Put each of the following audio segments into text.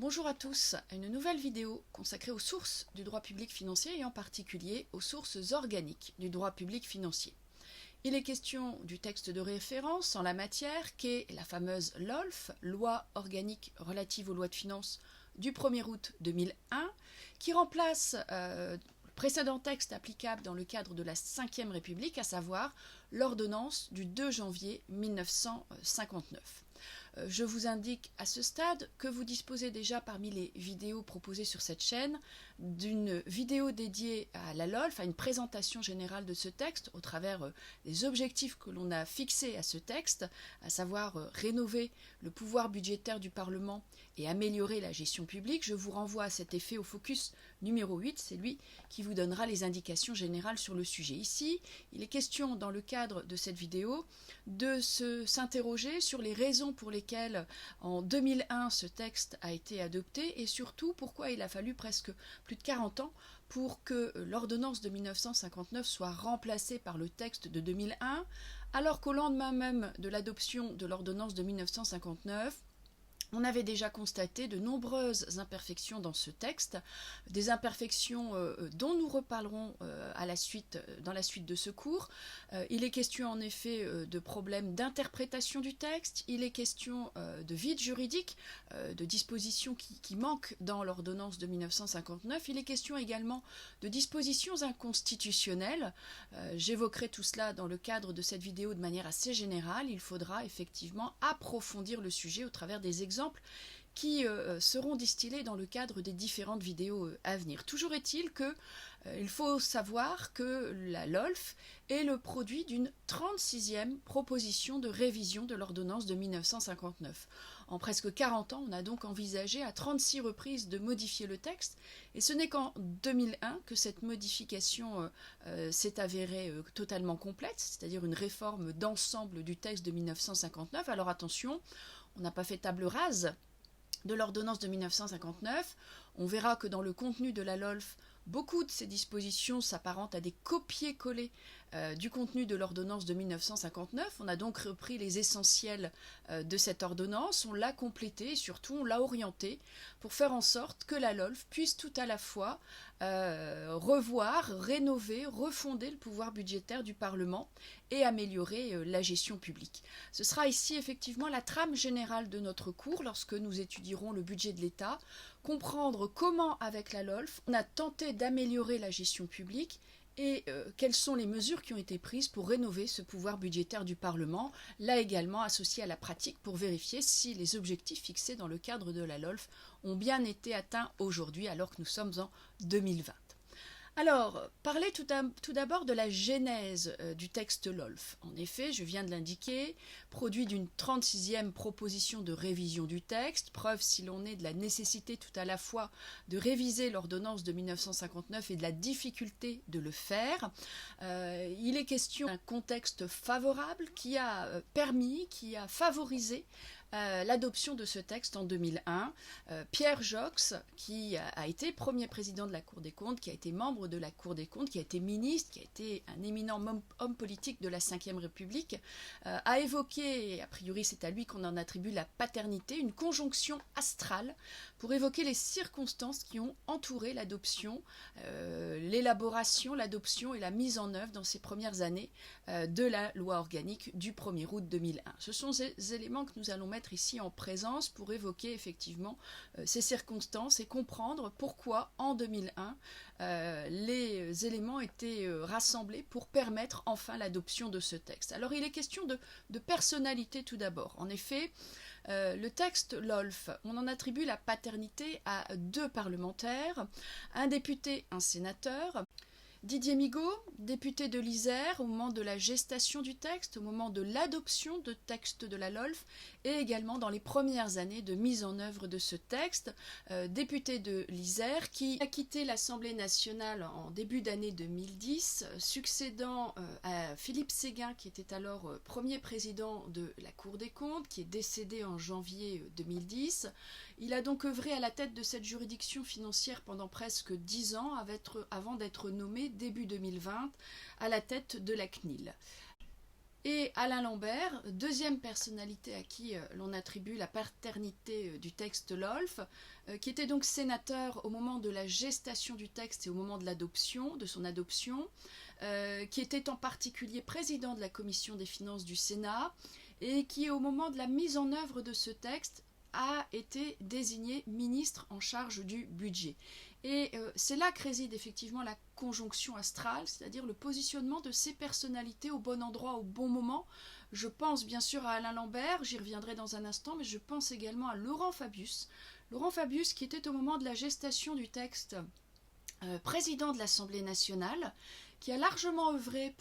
Bonjour à tous, une nouvelle vidéo consacrée aux sources du droit public financier et en particulier aux sources organiques du droit public financier. Il est question du texte de référence en la matière qu'est la fameuse LOLF, Loi organique relative aux lois de finances du 1er août 2001, qui remplace le précédent texte applicable dans le cadre de la Ve République, à savoir l'ordonnance du 2 janvier 1959. Je vous indique à ce stade que vous disposez déjà parmi les vidéos proposées sur cette chaîne d'une vidéo dédiée à la LOLF, à une présentation générale de ce texte au travers des objectifs que l'on a fixés à ce texte, à savoir rénover le pouvoir budgétaire du Parlement et améliorer la gestion publique. Je vous renvoie à cet effet au focus numéro 8, c'est lui qui vous donnera les indications générales sur le sujet. Ici, il est question dans le cadre de cette vidéo de s'interroger sur les raisons pour lesquelles en 2001 ce texte a été adopté et surtout pourquoi il a fallu presque plus de 40 ans pour que l'ordonnance de 1959 soit remplacée par le texte de 2001, alors qu'au lendemain même de l'adoption de l'ordonnance de 1959, on avait déjà constaté de nombreuses imperfections dans ce texte, des imperfections dont nous reparlerons dans la suite de ce cours. Il est question en effet de problèmes d'interprétation du texte, il est question de vide juridique, de dispositions qui manquent dans l'ordonnance de 1959, il est question également de dispositions inconstitutionnelles. J'évoquerai tout cela dans le cadre de cette vidéo de manière assez générale. Il faudra effectivement approfondir le sujet au travers des exemples qui seront distillés dans le cadre des différentes vidéos à venir. Toujours est-il que il faut savoir que la LOLF est le produit d'une 36e proposition de révision de l'ordonnance de 1959. En presque 40 ans, on a donc envisagé à 36 reprises de modifier le texte, et ce n'est qu'en 2001 que cette modification s'est avérée totalement complète, c'est-à-dire une réforme d'ensemble du texte de 1959. Alors attention, on n'a pas fait table rase de l'ordonnance de 1959. On verra que dans le contenu de la LOLF, beaucoup de ces dispositions s'apparentent à des copier-coller du contenu de l'ordonnance de 1959. On a donc repris les essentiels de cette ordonnance, on l'a complétée et surtout on l'a orientée pour faire en sorte que la LOLF puisse tout à la fois revoir, rénover, refonder le pouvoir budgétaire du Parlement et améliorer la gestion publique. Ce sera ici effectivement la trame générale de notre cours lorsque nous étudierons le budget de l'État, comprendre comment avec la LOLF on a tenté d'améliorer la gestion publique et quelles sont les mesures qui ont été prises pour rénover ce pouvoir budgétaire du Parlement, là également associé à la pratique pour vérifier si les objectifs fixés dans le cadre de la LOLF ont bien été atteints aujourd'hui alors que nous sommes en 2020. Alors, parler tout d'abord de la genèse du texte LOLF. En effet, je viens de l'indiquer, produit d'une 36e proposition de révision du texte, preuve si l'on est de la nécessité tout à la fois de réviser l'ordonnance de 1959 et de la difficulté de le faire. Il est question d'un contexte favorable qui a permis, qui a favorisé l'adoption de ce texte en 2001. Pierre Joxe, qui a été premier président de la Cour des comptes, qui a été membre de la Cour des comptes, qui a été ministre, qui a été un éminent homme politique de la Ve République, a évoqué, et a priori c'est à lui qu'on en attribue la paternité, une conjonction astrale pour évoquer les circonstances qui ont entouré l'adoption, l'élaboration, l'adoption et la mise en œuvre dans ces premières années de la loi organique du 1er août 2001. Ce sont ces éléments que nous allons mettre ici en présence pour évoquer effectivement ces circonstances et comprendre pourquoi en 2001 les éléments étaient rassemblés pour permettre enfin l'adoption de ce texte. Alors il est question de personnalité tout d'abord. En effet, le texte LOLF, on en attribue la paternité à 2 parlementaires, un député, un sénateur. Didier Migaud, député de l'Isère au moment de la gestation du texte, au moment de l'adoption de texte de la LOLF et également dans les premières années de mise en œuvre de ce texte, député de l'Isère qui a quitté l'Assemblée nationale en début d'année 2010, succédant à Philippe Séguin qui était alors premier président de la Cour des comptes, qui est décédé en janvier 2010. Il a donc œuvré à la tête de cette juridiction financière pendant presque 10 ans avant d'être nommé début 2020 à la tête de la CNIL. Et Alain Lambert, deuxième personnalité à qui l'on attribue la paternité du texte LOLF, qui était donc sénateur au moment de la gestation du texte et au moment de l'adoption, de son adoption, qui était en particulier président de la commission des finances du Sénat, et qui au moment de la mise en œuvre de ce texte a été désigné ministre en charge du budget. Et c'est là que réside effectivement la conjonction astrale, c'est-à-dire le positionnement de ces personnalités au bon endroit, au bon moment. Je pense bien sûr à Alain Lambert, j'y reviendrai dans un instant, mais je pense également à Laurent Fabius. Laurent Fabius qui était au moment de la gestation du texte président de l'Assemblée nationale, qui a largement œuvré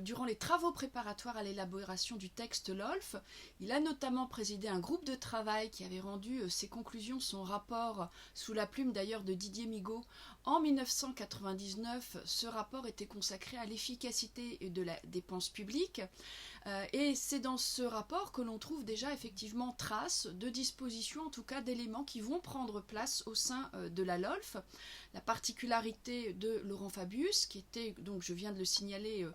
durant les travaux préparatoires à l'élaboration du texte LOLF. Il a notamment présidé un groupe de travail qui avait rendu ses conclusions, son rapport, sous la plume d'ailleurs de Didier Migaud, en 1999. Ce rapport était consacré à l'efficacité de la dépense publique. Et c'est dans ce rapport que l'on trouve déjà effectivement trace de dispositions, en tout cas d'éléments qui vont prendre place au sein de la LOLF. La particularité de Laurent Fabius, qui était, donc je viens de le signaler,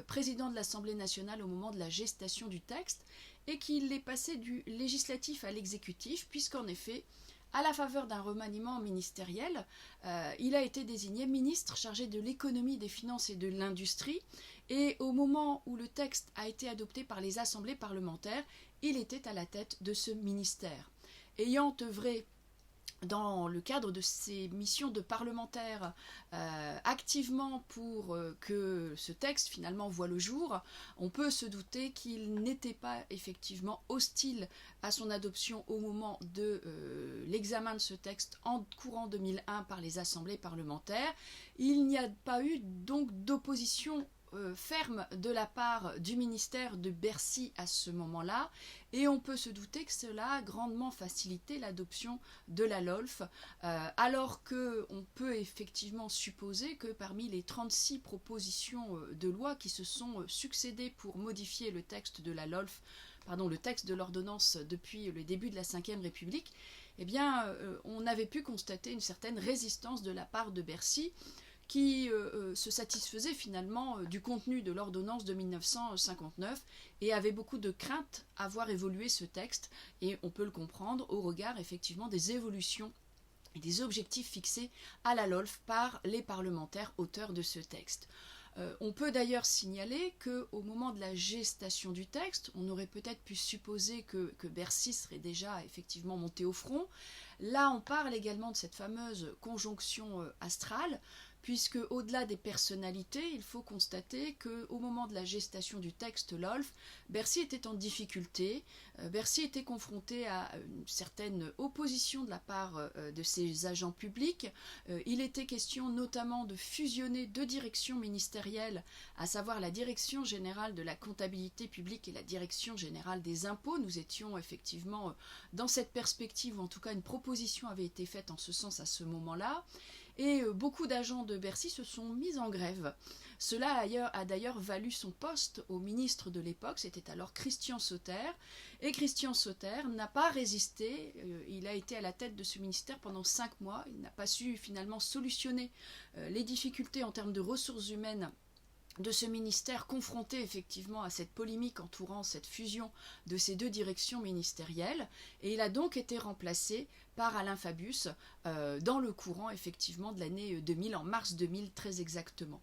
président de l'Assemblée nationale au moment de la gestation du texte, et qu'il est passé du législatif à l'exécutif, puisqu'en effet, à la faveur d'un remaniement ministériel, il a été désigné ministre chargé de l'économie, des finances et de l'industrie. Et au moment où le texte a été adopté par les assemblées parlementaires, il était à la tête de ce ministère. Ayant œuvré dans le cadre de ses missions de parlementaire activement pour que ce texte finalement voit le jour, on peut se douter qu'il n'était pas effectivement hostile à son adoption au moment de l'examen de ce texte en courant 2001 par les assemblées parlementaires. Il n'y a pas eu donc d'opposition ferme de la part du ministère de Bercy à ce moment-là, et on peut se douter que cela a grandement facilité l'adoption de la LOLF, alors qu'on peut effectivement supposer que parmi les 36 propositions de loi qui se sont succédées pour modifier le texte de la LOLF, le texte de l'ordonnance depuis le début de la Ve République, eh bien, on avait pu constater une certaine résistance de la part de Bercy, qui se satisfaisait finalement du contenu de l'ordonnance de 1959 et avait beaucoup de crainte à voir évoluer ce texte, et on peut le comprendre au regard effectivement des évolutions et des objectifs fixés à la LOLF par les parlementaires auteurs de ce texte. On peut d'ailleurs signaler qu'au moment de la gestation du texte, on aurait peut-être pu supposer que Bercy serait déjà effectivement monté au front. Là, on parle également de cette fameuse conjonction astrale, puisque au-delà des personnalités, il faut constater qu'au moment de la gestation du texte LOLF, Bercy était en difficulté, Bercy était confronté à une certaine opposition de la part de ses agents publics. Il était question notamment de fusionner deux directions ministérielles, à savoir la Direction générale de la comptabilité publique et la Direction générale des impôts. Nous étions effectivement dans cette perspective, ou en tout cas une proposition avait été faite en ce sens à ce moment-là. Et beaucoup d'agents de Bercy se sont mis en grève. Cela a d'ailleurs valu son poste au ministre de l'époque, c'était alors Christian Sauter. Et Christian Sauter n'a pas résisté, il a été à la tête de ce ministère pendant 5 mois, il n'a pas su finalement solutionner les difficultés en termes de ressources humaines de ce ministère, confronté effectivement à cette polémique entourant cette fusion de ces deux directions ministérielles, et il a donc été remplacé par Alain Fabius dans le courant effectivement de l'année 2000, en mars 2000 très exactement.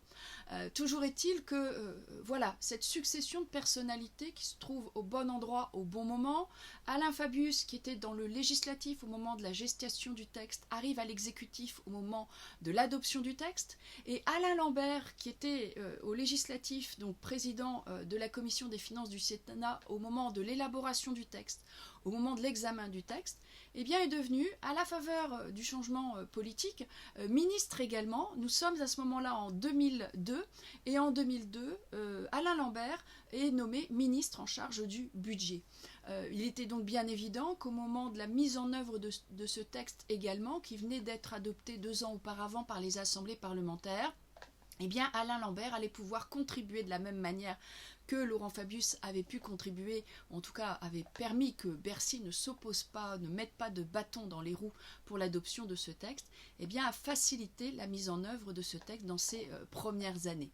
Toujours est-il que voilà, cette succession de personnalités qui se trouvent au bon endroit au bon moment, Alain Fabius qui était dans le législatif au moment de la gestation du texte arrive à l'exécutif au moment de l'adoption du texte, et Alain Lambert qui était au législatif, donc président de la commission des finances du Sénat au moment de l'élaboration du texte, au moment de l'examen du texte, eh bien, est devenu, à la faveur du changement politique, ministre également. Nous sommes à ce moment-là en 2002, et en 2002, Alain Lambert est nommé ministre en charge du budget. Il était donc bien évident qu'au moment de la mise en œuvre de ce texte également, qui venait d'être adopté 2 ans auparavant par les assemblées parlementaires, eh bien Alain Lambert allait pouvoir contribuer de la même manière que Laurent Fabius avait pu contribuer, en tout cas avait permis que Bercy ne s'oppose pas, ne mette pas de bâton dans les roues pour l'adoption de ce texte, eh bien à faciliter la mise en œuvre de ce texte dans ces premières années.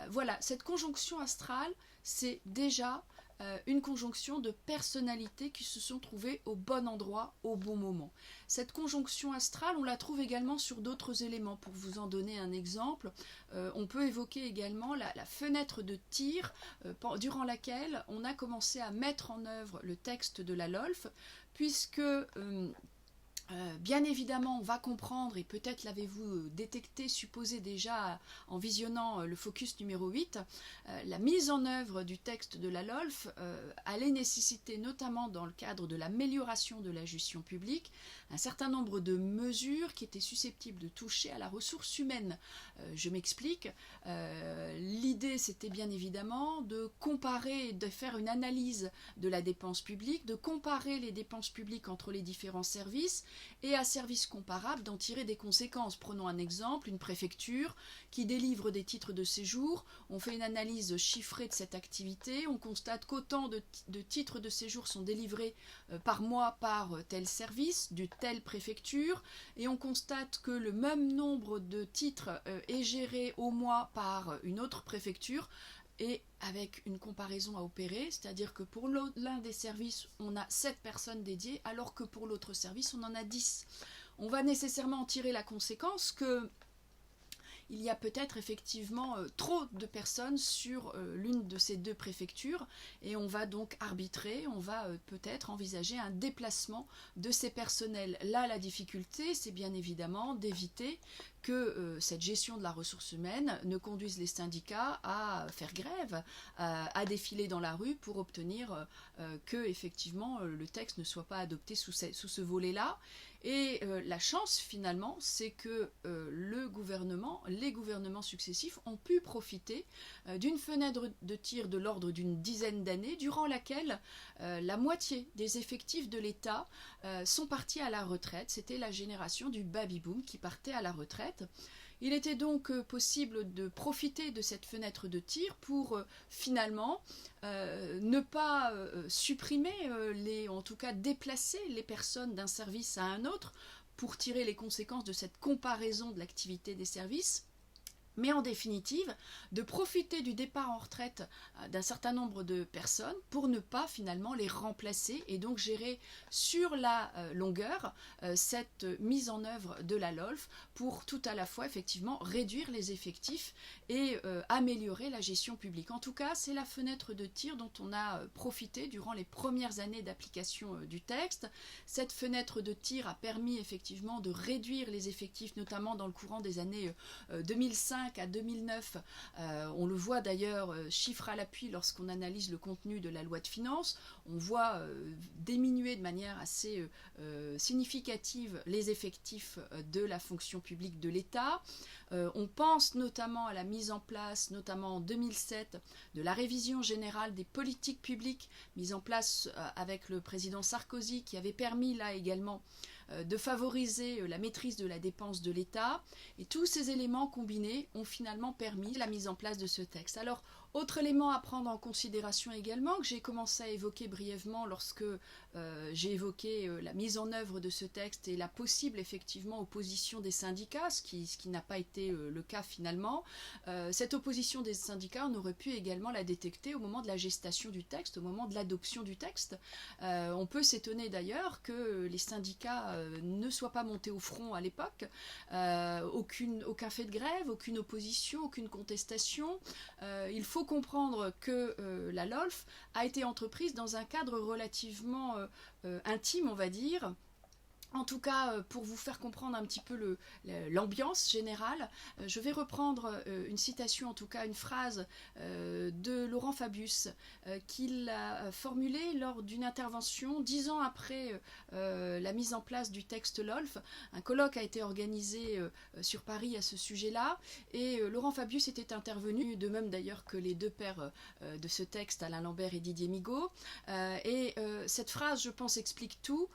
Voilà, cette conjonction astrale, c'est déjà une conjonction de personnalités qui se sont trouvées au bon endroit, au bon moment. Cette conjonction astrale, on la trouve également sur d'autres éléments. Pour vous en donner un exemple, on peut évoquer également la fenêtre de tir durant laquelle on a commencé à mettre en œuvre le texte de la LOLF, puisque bien évidemment, on va comprendre, et peut-être l'avez-vous détecté, supposé déjà en visionnant le focus numéro 8, la mise en œuvre du texte de la LOLF allait nécessiter, notamment dans le cadre de l'amélioration de la gestion publique, un certain nombre de mesures qui étaient susceptibles de toucher à la ressource humaine. Je m'explique. L'idée, c'était bien évidemment de comparer, de faire une analyse de la dépense publique, de comparer les dépenses publiques entre les différents services, et à services comparables d'en tirer des conséquences. Prenons un exemple, une préfecture qui délivre des titres de séjour, on fait une analyse chiffrée de cette activité, on constate qu'autant de titres de séjour sont délivrés par mois par tel service, de telle préfecture, et on constate que le même nombre de titres est géré au mois par une autre préfecture, et avec une comparaison à opérer, c'est-à-dire que pour l'un des services, on a 7 personnes dédiées, alors que pour l'autre service, on en a 10. On va nécessairement en tirer la conséquence que il y a peut-être effectivement trop de personnes sur l'une de ces deux préfectures, et on va donc arbitrer, on va peut-être envisager un déplacement de ces personnels. Là, la difficulté, c'est bien évidemment d'éviter que cette gestion de la ressource humaine ne conduise les syndicats à faire grève, à défiler dans la rue pour obtenir que effectivement le texte ne soit pas adopté sous ce volet-là. Et la chance finalement, c'est que les gouvernements successifs ont pu profiter d'une fenêtre de tir de l'ordre d'une dizaine d'années, durant laquelle la moitié des effectifs de l'État sont partis à la retraite. C'était la génération du baby-boom qui partait à la retraite. Il était donc possible de profiter de cette fenêtre de tir pour finalement ne pas supprimer, en tout cas déplacer les personnes d'un service à un autre pour tirer les conséquences de cette comparaison de l'activité des services, mais en définitive, de profiter du départ en retraite d'un certain nombre de personnes pour ne pas finalement les remplacer et donc gérer sur la longueur cette mise en œuvre de la LOLF pour tout à la fois effectivement réduire les effectifs et améliorer la gestion publique. En tout cas, c'est la fenêtre de tir dont on a profité durant les premières années d'application du texte. Cette fenêtre de tir a permis effectivement de réduire les effectifs, notamment dans le courant des années 2005 à 2009, on le voit d'ailleurs chiffre à l'appui lorsqu'on analyse le contenu de la loi de finances, on voit diminuer de manière assez significative les effectifs de la fonction publique de l'État. On pense notamment à la mise en place, notamment en 2007, de la révision générale des politiques publiques, mise en place avec le président Sarkozy, qui avait permis là également de favoriser la maîtrise de la dépense de l'État, et tous ces éléments combinés ont finalement permis la mise en place de ce texte. Alors, autre élément à prendre en considération également, que j'ai commencé à évoquer brièvement lorsque j'ai évoqué la mise en œuvre de ce texte et la possible effectivement opposition des syndicats, ce qui n'a pas été le cas finalement. Cette opposition des syndicats, on aurait pu également la détecter au moment de la gestation du texte, au moment de l'adoption du texte. On peut s'étonner d'ailleurs que les syndicats ne soient pas montés au front à l'époque. Aucun fait de grève, aucune opposition, aucune contestation. Il faut comprendre que la LOLF a été entreprise dans un cadre relativement intime, on va dire. En tout cas, pour vous faire comprendre un petit peu l'ambiance générale, je vais reprendre une citation, en tout cas une phrase de Laurent Fabius, qu'il a formulée lors d'une intervention 10 ans après la mise en place du texte LOLF. Un colloque a été organisé sur Paris à ce sujet-là, et Laurent Fabius était intervenu, de même d'ailleurs que les deux pères de ce texte, Alain Lambert et Didier Migaud. Et cette phrase, je pense, explique tout.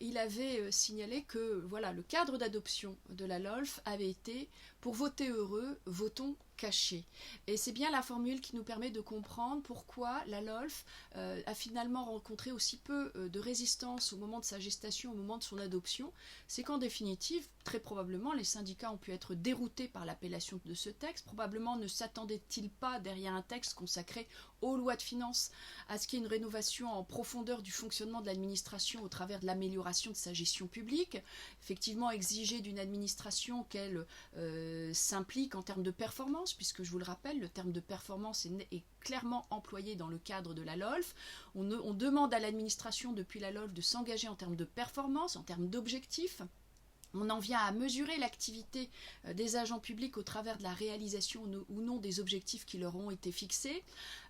Il avait signaler que voilà, le cadre d'adoption de la LOLF avait été « Pour voter heureux, votons caché. Et c'est bien la formule qui nous permet de comprendre pourquoi la LOLF a finalement rencontré aussi peu de résistance au moment de sa gestation, au moment de son adoption. C'est qu'en définitive, très probablement, les syndicats ont pu être déroutés par l'appellation de ce texte. Probablement ne s'attendaient-ils pas, derrière un texte consacré aux lois de finances, à ce qu'il y ait une rénovation en profondeur du fonctionnement de l'administration au travers de l'amélioration de sa gestion publique. Effectivement, exiger d'une administration qu'elle s'implique en termes de performance, puisque je vous le rappelle, le terme de performance est clairement employé dans le cadre de la LOLF. On demande à l'administration depuis la LOLF de s'engager en termes de performance, en termes d'objectifs. On en vient à mesurer l'activité des agents publics au travers de la réalisation ou non des objectifs qui leur ont été fixés.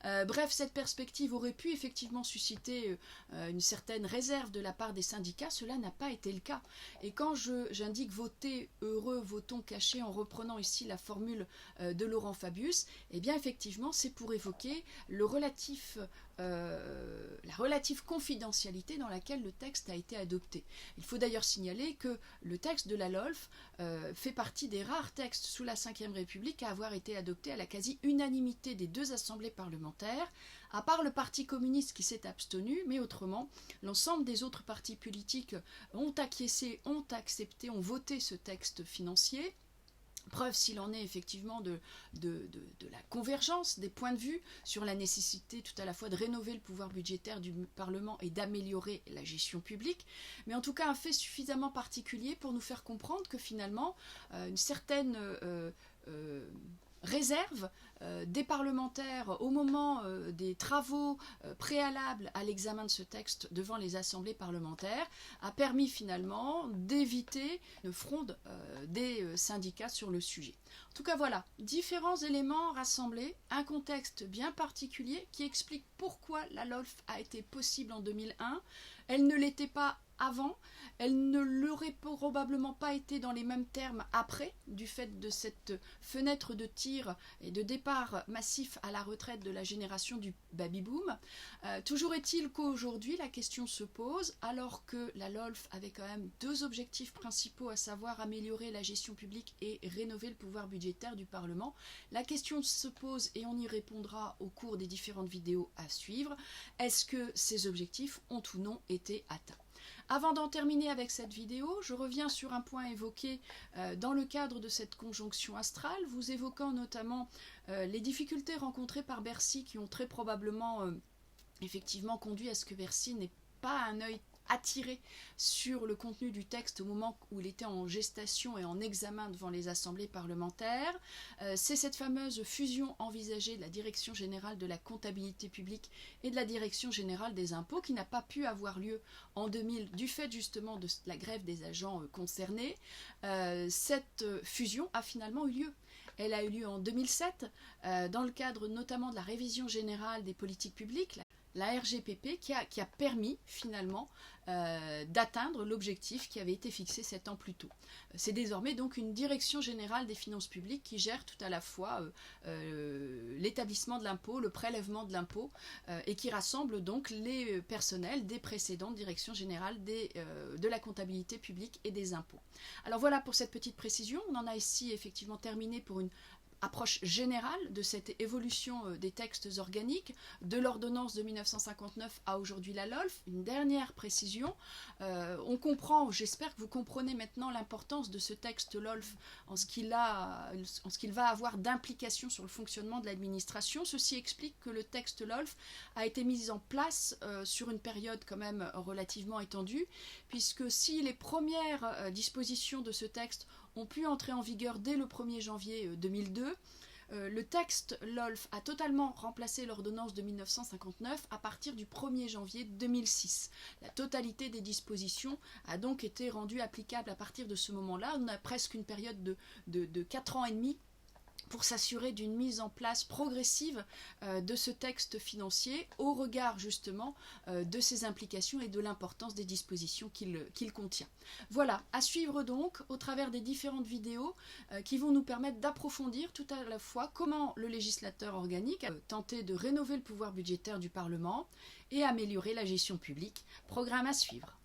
Bref, cette perspective aurait pu effectivement susciter une certaine réserve de la part des syndicats. Cela n'a pas été le cas. Et quand j'indique voter heureux, votons cachés, en reprenant ici la formule de Laurent Fabius, eh bien effectivement, c'est pour évoquer la relative confidentialité dans laquelle le texte a été adopté. Il faut d'ailleurs signaler que le texte de la LOLF fait partie des rares textes sous la Ve République à avoir été adopté à la quasi-unanimité des deux assemblées parlementaires, à part le Parti communiste qui s'est abstenu, mais autrement, l'ensemble des autres partis politiques ont acquiescé, ont accepté, ont voté ce texte financier. Preuve s'il en est effectivement de la convergence des points de vue sur la nécessité tout à la fois de rénover le pouvoir budgétaire du Parlement et d'améliorer la gestion publique, mais en tout cas un fait suffisamment particulier pour nous faire comprendre que finalement une certaine réserve des parlementaires au moment des travaux préalables à l'examen de ce texte devant les assemblées parlementaires a permis finalement d'éviter une fronde des syndicats sur le sujet. En tout cas voilà, différents éléments rassemblés, un contexte bien particulier qui explique pourquoi la LOLF a été possible en 2001. Elle ne l'était pas avant, elle ne l'aurait probablement pas été dans les mêmes termes après, du fait de cette fenêtre de tir et de départ massif à la retraite de la génération du baby-boom. Toujours est-il qu'aujourd'hui, la question se pose, alors que la LOLF avait quand même deux objectifs principaux, à savoir améliorer la gestion publique et rénover le pouvoir budgétaire du Parlement. La question se pose, et on y répondra au cours des différentes vidéos à suivre, est-ce que ces objectifs ont ou non été atteints ? Avant d'en terminer avec cette vidéo, je reviens sur un point évoqué dans le cadre de cette conjonction astrale, vous évoquant notamment les difficultés rencontrées par Bercy qui ont très probablement effectivement conduit à ce que Bercy n'ait pas un œil attiré sur le contenu du texte au moment où il était en gestation et en examen devant les assemblées parlementaires. C'est cette fameuse fusion envisagée de la Direction générale de la comptabilité publique et de la Direction générale des impôts qui n'a pas pu avoir lieu en 2000 du fait justement de la grève des agents concernés. Cette fusion a finalement eu lieu. Elle a eu lieu en 2007 dans le cadre notamment de la révision générale des politiques publiques, la RGPP, qui a permis finalement d'atteindre l'objectif qui avait été fixé 7 ans plus tôt. C'est désormais donc une direction générale des finances publiques qui gère tout à la fois l'établissement de l'impôt, le prélèvement de l'impôt, et qui rassemble donc les personnels des précédentes directions générales de la comptabilité publique et des impôts. Alors voilà pour cette petite précision, on en a ici effectivement terminé pour une approche générale de cette évolution des textes organiques, de l'ordonnance de 1959 à aujourd'hui la LOLF. Une dernière précision, on comprend, j'espère que vous comprenez maintenant l'importance de ce texte LOLF en ce qu'il va avoir d'implication sur le fonctionnement de l'administration. Ceci explique que le texte LOLF a été mis en place sur une période quand même relativement étendue, puisque si les premières dispositions de ce texte ont pu entrer en vigueur dès le 1er janvier 2002. Le texte LOLF a totalement remplacé l'ordonnance de 1959 à partir du 1er janvier 2006. La totalité des dispositions a donc été rendue applicable à partir de ce moment-là. On a presque une période de 4 ans et demi pour s'assurer d'une mise en place progressive de ce texte financier au regard justement de ses implications et de l'importance des dispositions qu'il contient. Voilà, à suivre donc au travers des différentes vidéos qui vont nous permettre d'approfondir tout à la fois comment le législateur organique a tenté de rénover le pouvoir budgétaire du Parlement et améliorer la gestion publique. Programme à suivre.